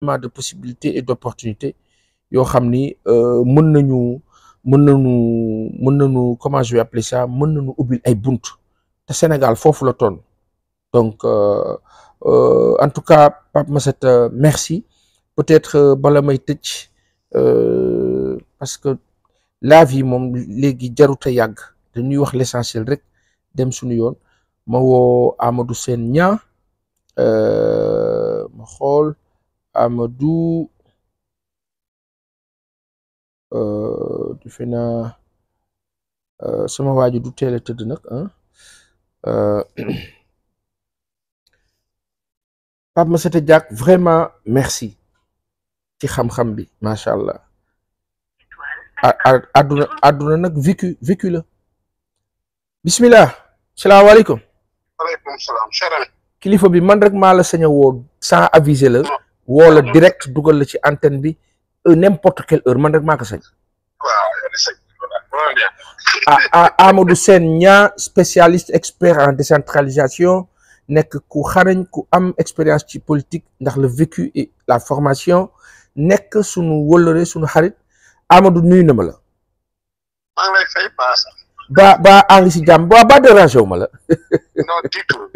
de possibilités et d'opportunités yoo xam ni mën nañu comment je vais appeler ça mën nañu ubbil ay bunt te Sénégal foofu la toll donc en tout cas Pape Massata merci peut-être bala may tëj parce que la vie moom léegi jarut a yàgg dañuy wax l'essentiel rek dem suñu yoon ma woo Amadou Sène Niang ma xool Amadou defe naa sama waaju du teel a tëdd nag Pape Massata Diack vraiment merci ci xam-xam bi macha allah àdduna nag vécu la bismillah salaamaaleykum. waaleykum salaam. kilifa bi man rek maa la sañ a woo sans aviser la woo la direct dugal la ci antenne bi n'importe quelle heure man rek maa ko sañ. Amadou Sène Niang spécialiste expert en décentralisation nekk ku xarañ ku am expérience ci politique ndax le vécu et la formation nekk sunu wëllëre sunu xarit Amadou nuyu na ma la. maa ngi lay fay baasa. ba ngi si jàmm ba dérangé wu ma la. non du tout.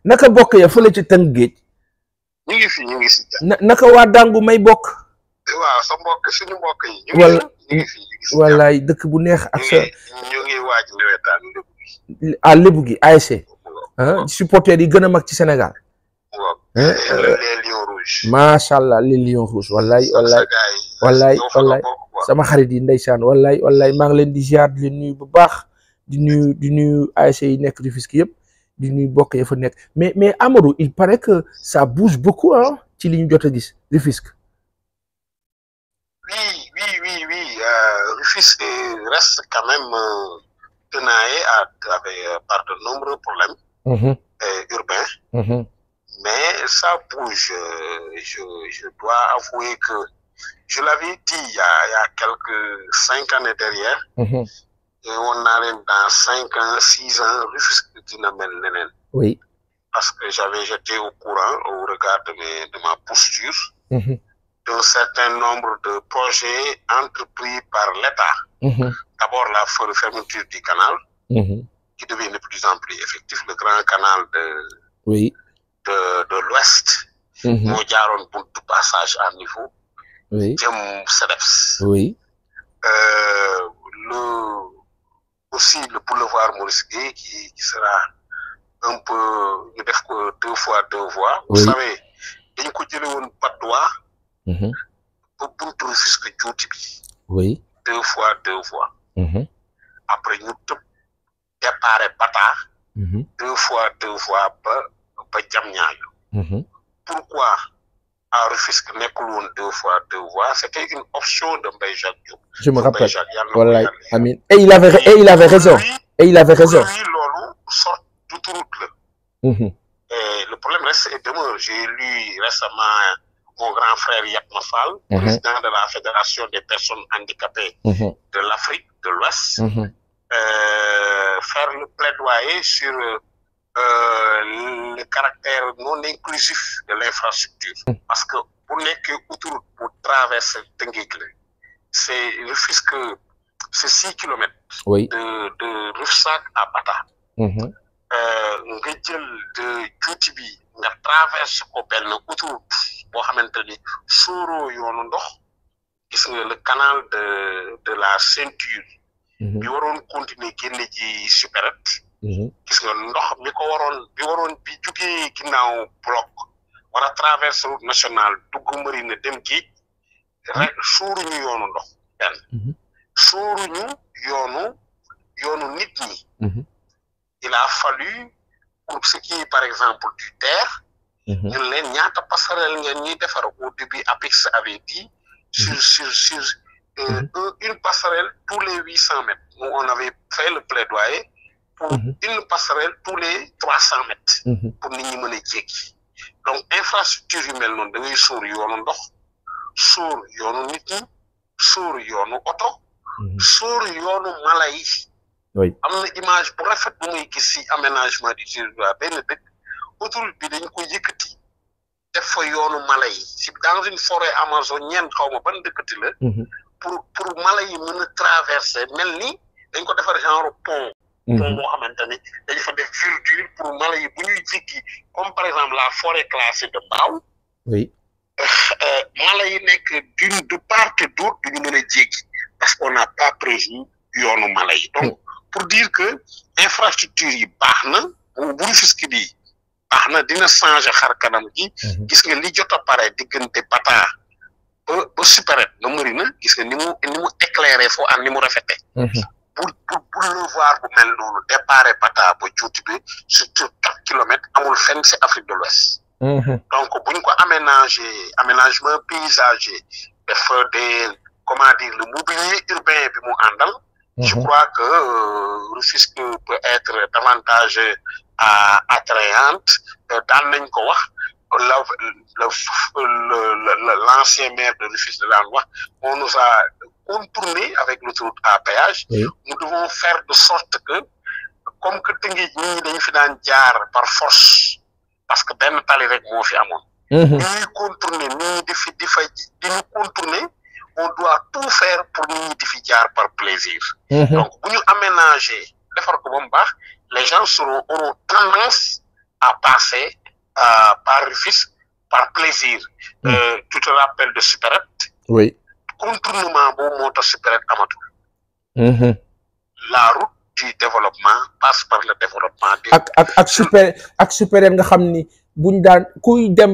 naka bokk ya fële ci Tëngéej. ñu ngi fi ñu ngi si jàmm. naka waa Dangu may bokk. waaw sa mbokk suñu mbokk yi. wala ñu ngi fi wallaay dëkk bu neex ak sa. ñu ngi waaj nawetaan lébu gi. lébu gi ASC. supporters yi gën a mag ci Sénégal. les lions rouges. macha allah les lions rouges wallaay sama xarit yi ndeysaan wallaay maa ngi leen di ziar di leen nuyu bu baax di nuyu ASC yi nekk Rufisque yëpp di nuyu bokk ya fa nekk mais Amadou il paraît que ça bouge beaucoup ci li ñu jot a gis Rufisque. Oui. Rufisque reste quand même tenaillé par de nombreux problèmes urbains. Mais ça bouge. Je dois avouer que je l'avais dit il y a quelques 5 années derrière. Et on allait dans 5 ans, 6 ans, Rufisque dina mel neneen. Oui. Parce que j'étais au courant au regard de ma posture. D'un certain nombre de projets entrepris par l'État. D'abord la fermeture du canal, qui devient de plus en plus effectif, le grand canal de l'Ouest, moo jaaroon buntu passage à niveau. Jëm CDEPS. Aussi le boulevard Maurice Gueye qui sera un peu ñu def ko 2 fois 2 voies. Vous savez dañ ko jële woon Patte d'Oie ba buntu Rufisque juuti bi. 2 fois 2 voies. Après ñu tëb déparé Bata. 2 fois 2 voies ba Diamniadio. Pourquoi à Rufisque nekkul woon 2 fois 2 voies? C'était une option de Mbaye Jacques Diop. Je me rappelle. Wallaay amiin. Et il avait raison. Oui, loolu sorte d'autoroute la. Et le problème reste et demeure. J'ai lu récemment mon grand frère Yatma Fall, président de la Fédération des personnes handicapées de l'Afrique de l'Ouest, faire le plaidoyer sur le caractère non inclusif de l'infrastructure. Parce que pour nekk autoroute pour traverser Tëngéej la, c'est Rufisque, c'est 6 kilomètres de Rufsac à Bata. Nga jël de juuti bi nga traverse ko benn autoroute boo xamante ni sóoroo yoonu ndox, gis nga le canal de la ceinture bi waroon continuer génne ji supérette. Gis nga ndox bi waroon bi jugee ginnaaw bloc wala traverse route nationale dugg Marina dem géej rek suuruñu yoonu ndox benn suuruñu yoonu nit ñi. Il a fallu pour ce qui est par exemple du TER ñun leen ñaata passerelle ngeen ñuy defar. Au début APIX avait dit sur une passerelle tous les 800 mètres. Nous on avait fait le plaidoyer pour une passerelle tous les 300 mètres pour nit ñi mën a jéggi. Donc infrastructure yu mel noonu da ngay sóor yoonu ndox, sóor yoonu nit ñi, sóor yoonu oto, sóor yoonu mala yi. am na image bu rafet bu muy gis ci aménagement du territoire benn dëkk autoroute bi dañ ko yëkkati def fa yoonu mala yi si dans une forêt amazonienne xaw ma ban dëkkati la. pour mala yi mën a traverser mel ni dañ ko defar genre pont. pont boo xamante ni dañ fa def verdure pour mala yi bu ñuy jéggi comme par exemple la forêt classée de Mbao. oui. mala yi nekk de part et d'autre du ñu mën a jéggi parce qu'on n'a pas prévu yoonu mala yi donc pour dire que infrastructure yi baax na bu Rufisque bi baax na dina changer xar kanam gi gis nga li jot a pare diggante Bata ba Supérette nga mëri na gis nga ni mu éclairé foo am ni mu rafete pour le voir bu mel noonu départ Bata ba juuti bi sur 4 kilomètres amul fenn ci Afrique de l'Ouest donc buñ ko aménagement paysager def des comment dire le mobilier urbain bi mu àndal je crois que Rufisque peut être davantage attrayante daan nañ ko wax l'ancien maire de Rufisque daan wax on nous a contourné avec l'autoroute à péage nous devons faire de sorte que comme que Tëngéej nit ñi dañu fi daan jaar par force parce que benn tali rek moo fi amoon ñuy contourner nit ñi di ñu contourner on doit tout faire pour nit ñi di fi jaar par plaisir donc bu ñu aménager defar ko ba mu baax les gens auront tendance à passer par Rufisque par plaisir tu te rappelles de Supérette oui contournement boobu moo tax Supérette amatul la route du développement passe par le développement ak Supérette nga xam ni buñ daan kuy dem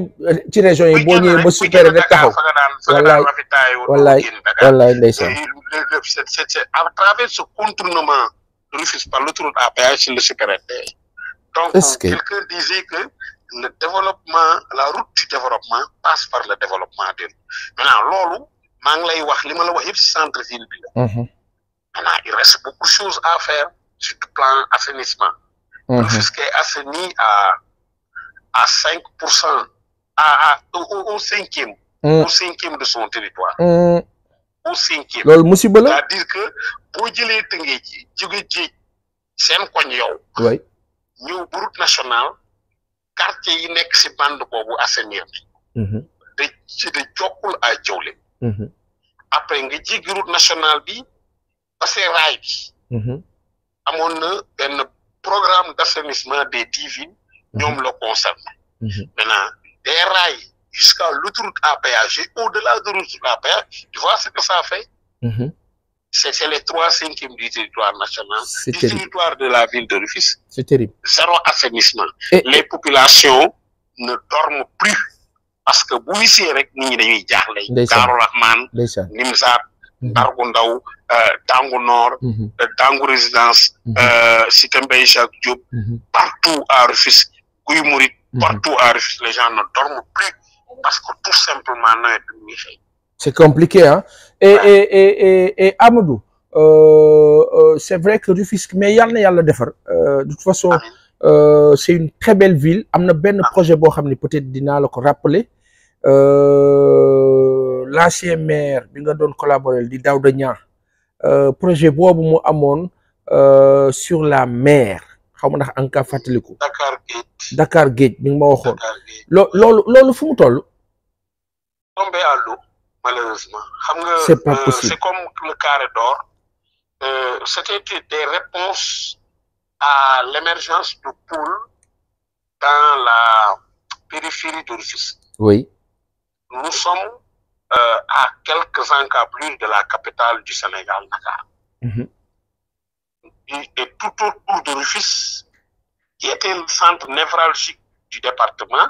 ci région yi boo ñëwee ba Supérette rek taxaw wallaay ndeysaan c'est à travers ce contournement de Rufisque par l'autoroute à péage sur le Supérette donc quelqu'un disait que le développement la route du développement passe par le développement de maintenant loolu maa ngi lay wax li ma la wax yëpp ci centre-ville bi la maintenant il reste beaucoup de choses à faire sur le plan assainissement Rufisque est assaini à 5%, au cinquième de son territoire. Au cinquième. C'est-à-dire que, pour jëlee Tëngéej ji jóge jéej seen koñ yow. Oui. ñëw bu route nationale quartier yi nekk ci bande boobu assainir de Jokkul à Diawlé. Après nga jéggi route nationale bi parce que raay bi. amoon na benn programme d'assainissement des 10 villes. ñoom la concerne maintenant des rails jusqu'à l'autoroute à péage et au-delà de l'autoroute à péage tu vois ce que ça fait c'est les 3/5 du territoire national du territoire de la ville de Rufisque c'est terrible zéro assainissement les populations ne dorment plus parce que bu wisee rek nit ñi dañuy jaaxle Daaru Rahman Nimzaat Ndargu Ndaw Dangu Nord Dangu Résidence Cité Mbaye Jacques Diop partout à Rufisque Guy Mouride partout à Rufisque les gens ne dorment plus parce que tout simplement nawet bi muy xëy c'est compliqué hein et Amadou c'est vrai que Rufisque mais yàlla na yàlla defar de toute façon c'est une très belle ville am na benn projet boo xam ne peut-être dinaa la ko rappeler l'ancien maire bi nga doon collaborer di Daouda Niang projet boobu mu amoon sur la mer xaw ma ndax en cas fàttaliku Dakar Géej bi nga ma waxoon loolu fu mu toll tombé à l'eau malheureusement xam nga c'est pas possible c'est comme le carré d'or c'était des réponses à l'émergence de pôles dans la périphérie de Rufisque oui nous sommes à quelques encablures de la capitale du Sénégal, Dakar. Et tout autour de Rufisque, qui était le centre névralgique du département,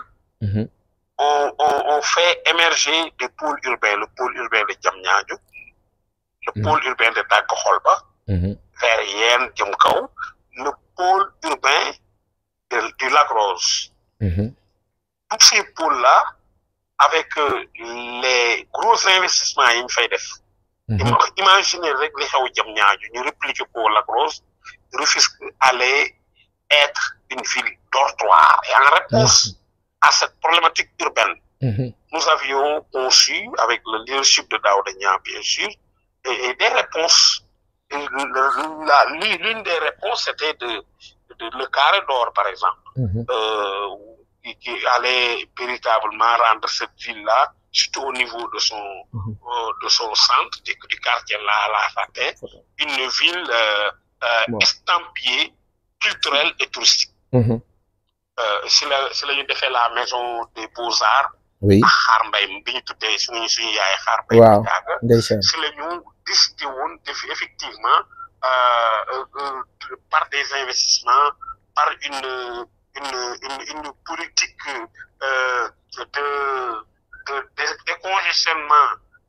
on fait émerger des pôles urbains, le pôle urbain de Diamniadio, le pôle urbain de Dagoholba, vers Yen, Djamkaou, le pôle urbain du Lac Rose. Tous ces pôles-là, avec les gros investissements yi ñu fay def. Imaginez rek li xew Diamniadio ñu répliquer ko Lac Rose, Rufisque allait être une ville dortoir. Et en réponse à cette problématique urbaine, nous avions conçu, avec le leadership de Daouda Niang bien sûr, et des réponses. L'une des réponses c'était le carré d'or par exemple. qui allait véritablement rendre cette ville-là, surtout au niveau de son centre, du quartier La Faté, une ville estampillée, culturelle et touristique. C'est là ñu defee la maison des beaux-arts. Oui. ak Xaar Mbay bi ñu tuddee suñu yaay Xaar Mbay. waaw ndeysaan. si la ñu décidé woon def effectivement par des investissements, par une politique de décongestionnement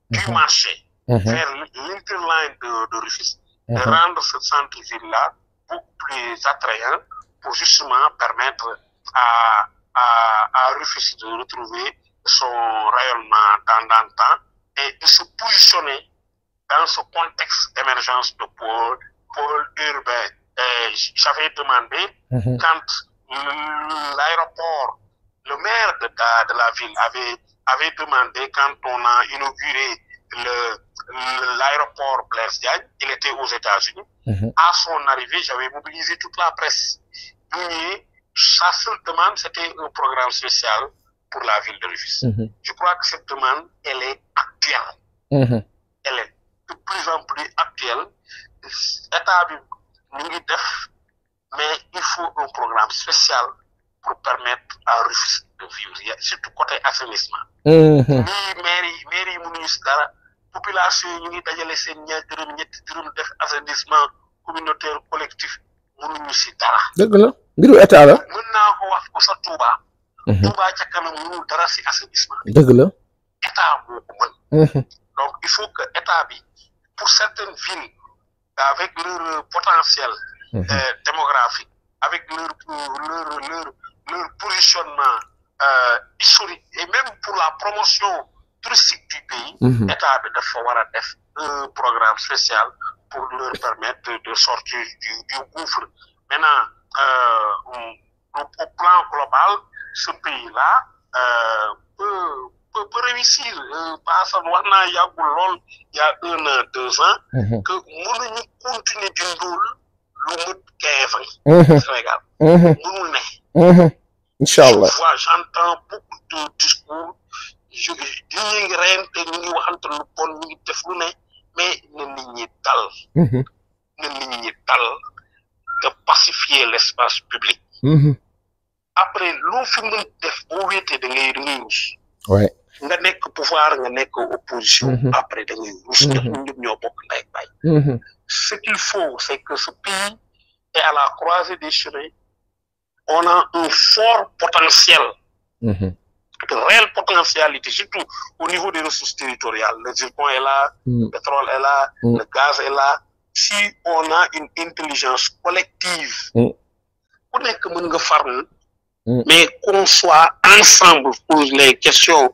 du marché vers l'interline de Rufisque, de rendre ce centre-ville-là beaucoup plus attrayant pour justement permettre à Rufisque de retrouver son rayonnement dans le temps et de se positionner dans ce contexte d'émergence de pôle urbain. J'avais demandé, quand l'aéroport, le maire de la ville avait demandé, quand on a inauguré l'aéroport Blaise Diagne, il était aux États-Unis. À son arrivée, j'avais mobilisé toute la presse. Et sa seule demande, c'était un programme spécial pour la ville de Rufisque. Je crois que cette demande, elle est actuelle. Elle est de plus en plus actuelle. État bi mu ngi def, mais il faut un programme spécial pour permettre à Rufisque de vivre, surtout côté assainissement. Lii maire yi mënuñu si dara, population yi ñu ngi dajale seen ñaar dërëm ñetti dërëm def assainissement communautaire collectif mënuñu si dara. dëgg la mbiru état la. mën naa ko wax ko sa Touba. Touba ca kanam mënul dara si assainissement. dëgg la. État moo ko mën. Donc il faut que état bi, pour certaines villes, avec leur potentiel démographique, avec leur positionnement historique, et même pour la promotion touristique du pays, l'État dafa war a def un programme spécial pour leur permettre de sortir du gouffre. Maintenant, au plan global, ce pays-là peut réussir. Parce que il y a 1 an, 2 ans, que mënuñu continuer di ndóol lu mët 15 ans. Sénégal. Mënul ne. Inchallah. J'entends beaucoup de discours. Ñu ngi reyante, ñu ngi waxante lu bon, ñu ngi def lu ne, mais na nit ñi dal. Na nit ñi dal de pacifier l'espace public. Après loo fi mën def boo wéetee da ngay rus. Ouais. Nga nekk pouvoir, nga nekk opposition. Après da ngay rus. Ñëpp ñoo bokk ndey ak baay. Ce qu'il faut, c'est que ce pays est à la croisée des chemins. On a un fort potentiel, de réelle potentialité, surtout au niveau des ressources territoriales. Le zircon est là, le pétrole est là, le gaz est là. Si on a une intelligence collective, on est comme une farme, mais qu'on soit ensemble pour les questions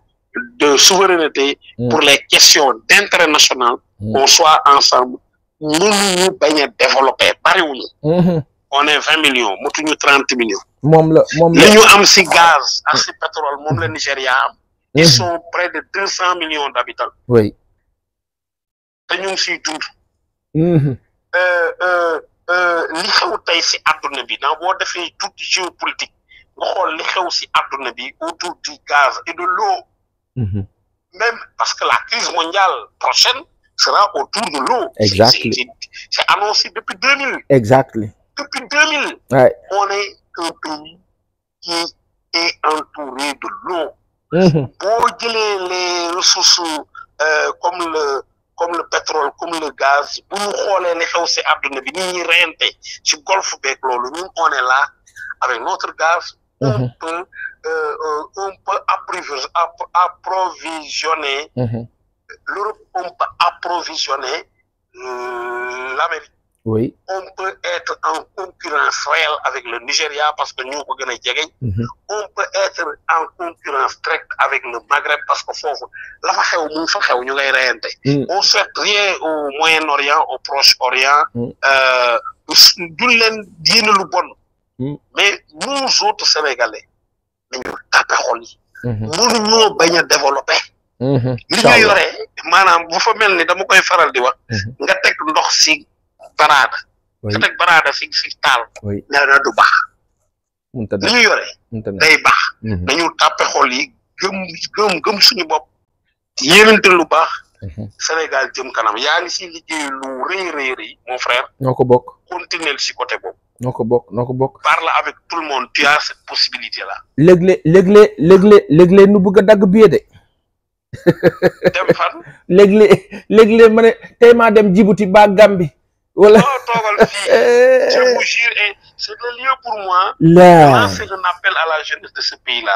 de souveraineté, pour les questions d'intérêt national, qu'on soit ensemble, nous nous développer. On est 20 millions, nous 30 millions. Nous avons si gaz, si pétrole, le Nigeria, ils sont près de 200 millions d'habitants. Oui. Et nous sommes tous. Li xew tay ci aduna bi dans bo defé toute géopolitique nga xol li xew ci aduna bi autour du gaz et de l'eau. Même parce que la crise mondiale prochaine sera autour de l'eau. Exactly. C'est annoncé depuis 2000. Exactly. Depuis 2000, ouais. On est un pays qui est entouré de l'eau. Pour les ressources comme le pétrole, comme le gaz, pour nous les golfe on est là avec notre gaz. On peut approvisionner l'Europe, on peut approvisionner l'Amérique. Oui. On peut être en concurrence réelle avec le Nigeria parce que nous, on peut être en concurrence directe avec le Maghreb parce que on souhaite rien au Moyen-Orient, au Proche-Orient, mais nous autres Sénégalais, nous tapons, nous nous développer. Manam bu fa melni dama koy faral di wax nga tek ndox ci barada nga tek barada ci tal na du bax li ñu yore day baax dañu tàppe xol yi gëm suñu bopp yéenante lu baax Sénégal jëm kanam yaa ngi si liggéey lu rëy mon frère ñoo ko bokk continuer si côté boobu noo ko bokk parle avec tout le monde tu as cette possibilité là léeg-léeg nu bëgg a dagg billet de dem fan léeg-léeg ma ne tey maa dem Djibouti ba Gambie wala toogal fii je vous jure et c'est le lieu pour moi de lancer un appel à la jeunesse de ce pays là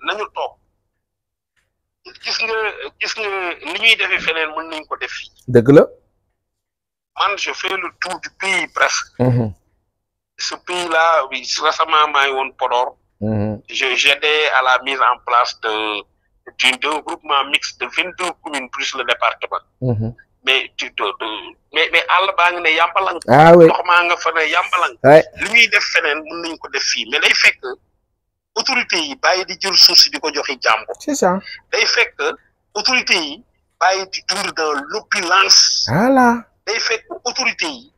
nañu toog gis nga li ñuy defee feneen mën nañ ko def fii dëgg la man je fais le tour du pays presque ce pays là oui récemment maa ngi woon Podor j'aidais à la mise en place d'un groupement mixte de 22 communes plus le département mais mais àll baa ngi ne yàmbalang ndox maa nga fa ne yàmbalang li ñuy def feneen mën nañ ko def fii mais day fekk autorité yi bàyyi di jël suuf si di ko joxi jàmbur c'est ça day fekk autorité yi bàyyi di dund dans l'opulence voilà day fekk autorité yi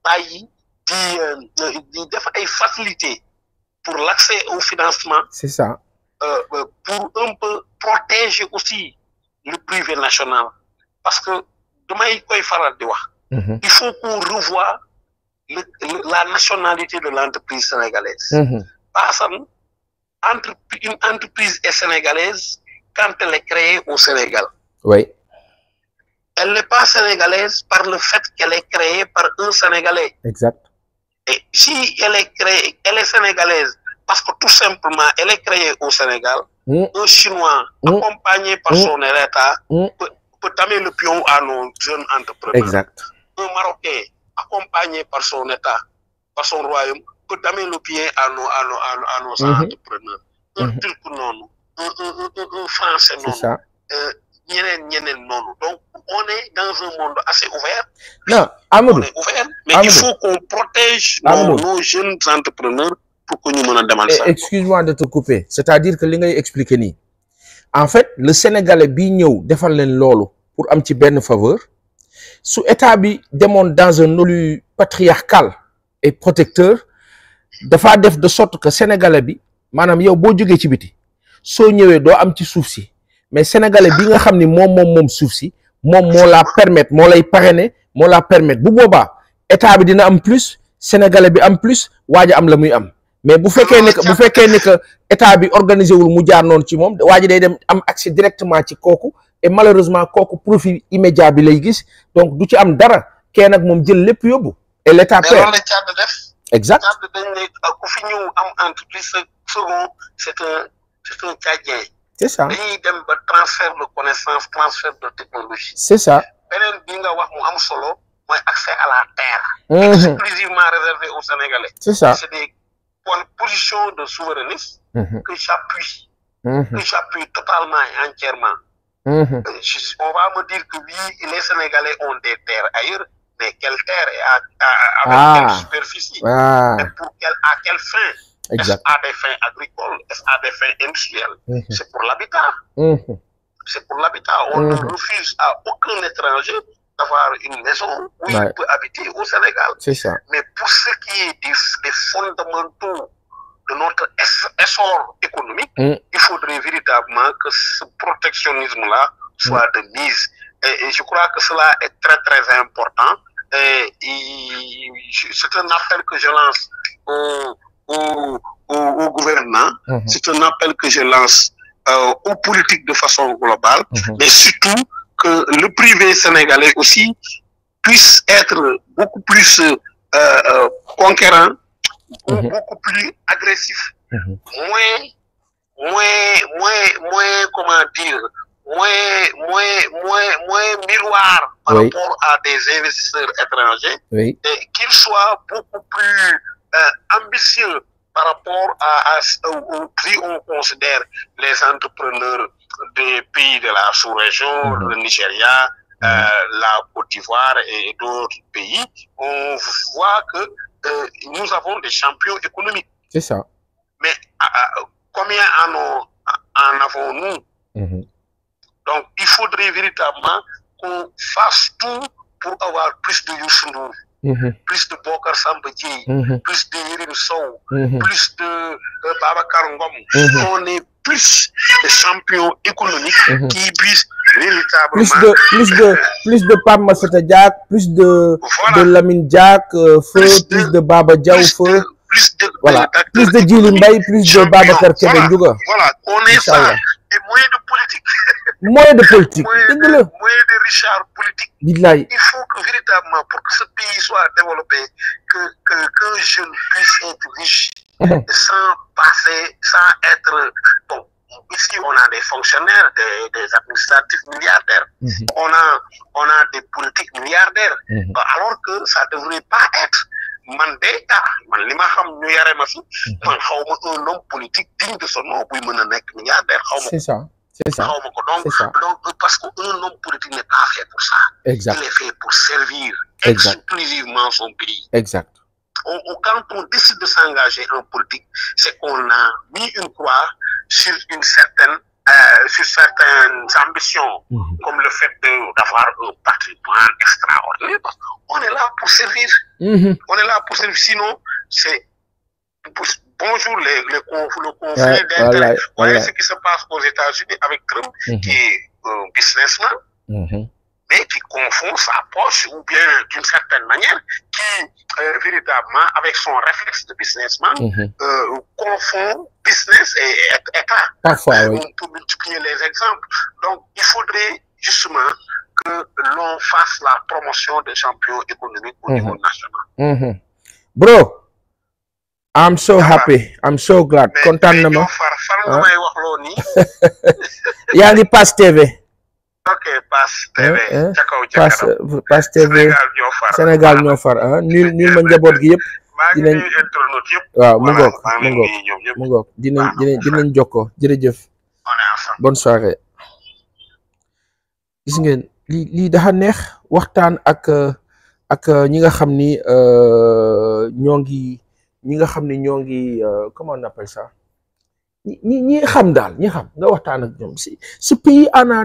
bàyyi di def ay facilités pour l'accès au financement c'est ça pour un peu protéger aussi le privé national parce que damay koy faral di wax il faut qu'on revoie la nationalité de l'entreprise sénégalaise Passan une entreprise est sénégalaise quand elle est créée au Sénégal oui elle n'est pas sénégalaise par le fait qu'elle est créée par un Sénégalais exact et si elle est sénégalaise parce que tout simplement elle est créée au Sénégal un Chinois accompagné par son État peut tamer le pion à nos jeunes entrepreneurs. Exact. Un Marocain accompagné par son État, par son royaume, peut tamer le pied à nos entrepreneurs. Un Turc non, un Français non. C'est ça. Non. Donc on est dans un monde assez ouvert. Non, Amadou. On est ouvert, mais Amadou. Il faut qu'on protège nos jeunes entrepreneurs pour que nous puissions demander ça. Excuse-moi de te couper. C'est-à-dire que li ngay expliquer nii. En fait le Sénégalais bi ñëw defal leen loolu pour am ci benn faveur su état bi demoon dans un élu patriarcal et protecteur dafa def de sorte que Sénégalais bi maanaam yow boo jógee ci biti soo ñëwee doo am ci suuf si mais Sénégalais bi nga xam ni moom suuf si moom moo la permettre moo lay parrainer moo la permettre bu boobaa état bi dina am plus Sénégalais bi am plus waaja am la muy am. mais bu fekkee ne que état bi organisé wul mu jaar noonu ci moom waa ji day dem am accès directement ci kooku et malheureusement kooku profit immédiat bi lay gis donc du ci am dara kenn nag moom jël lépp yóbbu et l'état perd. mais loolu la Tchad def. exact Tchad dañ ne ku fi ñëw am entreprise second c'est un Tchadien. c'est ça dañuy dem ba transfert de connaissance transfert de technologie. c'est ça. beneen bi nga wax mu am solo mooy accès à la terre. exclusivement réservé aux Sénégalais. c'est ça. C'est des position de souverainisme que j'appuie totalement et entièrement. On va me dire que oui, les Sénégalais ont des terres ailleurs, mais quelle terre et avec quelle superficie et à quelle fin? Est-ce à des fins agricoles? Est-ce à des fins industrielles? C'est pour l'habitat. C'est pour l'habitat. On ne refuse à aucun étranger d'avoir une maison où il peut habiter au Sénégal. C'est ça. Mais pour ce qui est des fondamentaux de notre essor économique, il faudrait véritablement que ce protectionnisme-là soit de mise. Et je crois que cela est très, très important. Et c'est un appel que je lance au gouvernement. C'est un appel que je lance aux politiques de façon globale, mais surtout que le privé sénégalais aussi puisse être beaucoup plus conquérant, beaucoup plus agressif, moins, comment dire, moins miroir par rapport à des investisseurs étrangers, et qu'il soit beaucoup plus ambitieux par rapport au prix on considère les entrepreneurs des pays de la sous-région, le Nigeria, la Côte d'Ivoire et d'autres pays. On voit que nous avons des champions économiques. C'est ça. Mais combien en avons-nous? Donc, il faudrait véritablement qu'on fasse tout pour avoir plus de Youssou Ndour plus de Bokar Samba Dièye, plus de Yérim Sow, plus de Babacar Ngom. On est plus de champions économiques qui puissent véritablement plus de Pape Massata Diack, plus de Lamine Diack, plus de Baba Diaw, plus de Djily Mbaye, plus de Babacar Kébé Ndiouga. Voilà, on est ça. Et moyen de politique. Moyen de politique. Moyen de Richard politique. Billahi. Il faut que véritablement, pour que ce pays soit développé, qu'un jeune puisse être riche sans passer, sans être... Bon, ici, on a des fonctionnaires, des administratifs milliardaires. On a des politiques milliardaires. Alors que ça ne devrait pas être... man li ma xam ñu yare ma fi man xawma un homme politique digne de son nom buy mën a nekk milliardaire xawma c'est ça xawma ko donc parce que un homme politique n'est pas fait pour ça. Exact. Il est fait pour servir exclusivement son pays. Exact. Quand on décide de s'engager en politique, c'est qu'on a mis une croix sur certaines ambitions, comme le fait d'avoir un patrimoine extraordinaire. On est là pour servir. On est là pour servir. Sinon, c'est bonjour le conflit d'intérêt. Vous voyez ce qui se passe aux États-Unis avec Trump, qui est un businessman, mais qui confond sa poche, ou bien d'une certaine manière, qui véritablement, avec son réflexe de businessman, confond business et État. Parfois, oui. On peut multiplier les exemples. Donc, il faudrait justement que l'on fasse la promotion des champions économiques au niveau national. Bro, I'm so happy. I'm so glad. Kontaan na ma. Yaa ngi Pass TV. Ok, Pass TV. Pass TV. Sénégal ñoo far nil ma njaboot gi yëpp. Waaw mu ngoog dinañ jokkoo jërëjëf. Bonne soirée. Gis ngeen lii dafa neex waxtaan ak ñi nga xam ni ñoo ngi comment on appelle ça ñi xam daal ñi xam nga waxtaan ak ñoom si ce pays en a